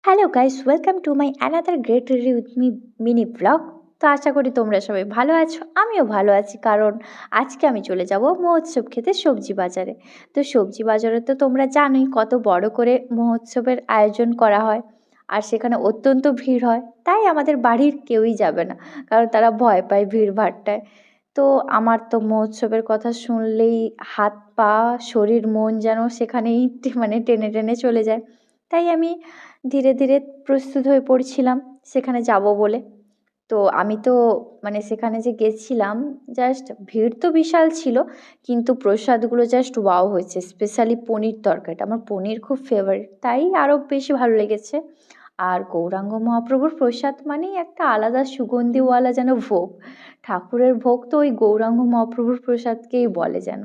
Hello guys, welcome to my another great review with me mini blog. তো আশা করি তোমরা সবাই ভালো আছো, আমিও ভালো আছি। কারণ আজকে আমি চলে যাব মহোৎসব খেতে সবজি বাজারে। তো সবজি বাজারে তো তোমরা জানোই কত বড় করে মহোৎসবের আয়োজন করা হয়, আর সেখানে অত্যন্ত ভিড় হয়। তাই আমাদের বাড়ির কেউই যাবে না, কারণ তারা ভয় পায় ভিড় ভাট্টায়। তো আমার তো মহোৎসবের কথা শুনলেই হাত পা শরীর মন যেন সেখানেই মানে টেনে টেনে চলে যায়। তাই আমি ধীরে ধীরে প্রস্তুত হয়ে পড়ছিলাম সেখানে যাব বলে। তো আমি তো মানে সেখানে যে গেছিলাম, জাস্ট ভিড় তো বিশাল ছিল, কিন্তু প্রসাদগুলো জাস্ট ওয়াও হয়েছে। স্পেশালি পনির তরকারিটা, আমার পনির খুব ফেভারিট, তাই আরও বেশি ভালো লেগেছে। আর গৌরাঙ্গ মহাপ্রভুর প্রসাদ মানেই একটা আলাদা সুগন্ধিওয়ালা যেন ভোগ। ঠাকুরের ভোগ তো ওই গৌরাঙ্গ মহাপ্রভুর প্রসাদকেই বলে যেন।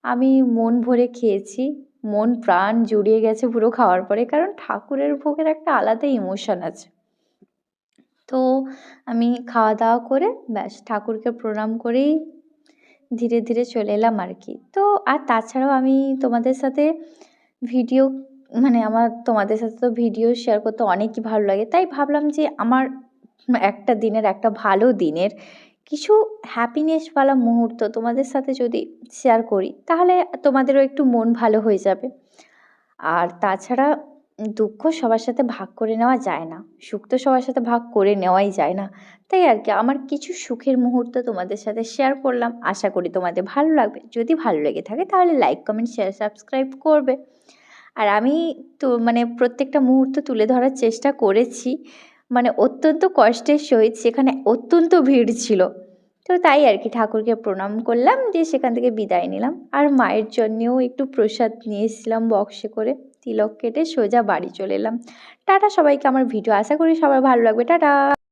আমি মন ভরে খেয়েছি, মন প্রাণ জুড়িয়ে গেছে পুরো খাওয়ার পরে, কারণ ঠাকুরের ভোগের একটা আলাদা ইমোশন আছে। তো আমি খাওয়া দাওয়া করে ব্যাস ঠাকুরকে প্রণাম করেই ধীরে ধীরে চলে এলাম আর কি। তো আর তাছাড়াও আমি তোমাদের সাথে ভিডিও মানে আমার তোমাদের সাথে তো ভিডিও শেয়ার করতে অনেকই ভালো লাগে, তাই ভাবলাম যে আমার একটা দিনের, একটা ভালো দিনের কিছু হ্যাপিনেসওয়ালা মুহূর্ত তোমাদের সাথে যদি শেয়ার করি, তাহলে তোমাদেরও একটু মন ভালো হয়ে যাবে। আর তাছাড়া দুঃখ সবার সাথে ভাগ করে নেওয়া যায় না, সুখ তো সবার সাথে ভাগ করে নেওয়াই যায় না। তাই আর কি আমার কিছু সুখের মুহূর্ত তোমাদের সাথে শেয়ার করলাম, আশা করি তোমাদের ভালো লাগবে। যদি ভালো লেগে থাকে তাহলে লাইক কমেন্ট শেয়ার সাবস্ক্রাইব করবে। আর আমি তো মানে প্রত্যেকটা মুহূর্ত তুলে ধরার চেষ্টা করেছি, মানে অত্যন্ত কষ্টের সহিত। সেখানে অত্যন্ত ভিড় ছিল, তো তাই আর কি ঠাকুরকে প্রণাম করলাম, দিয়ে সেখান থেকে বিদায় নিলাম। আর মায়ের জন্যেও একটু প্রসাদ নিয়ে এসেছিলাম বক্সে করে, তিলক কেটে সোজা বাড়ি চলে এলাম। টাটা সবাইকে, আমার ভিডিও আশা করি সবার ভালো লাগবে। টাটা।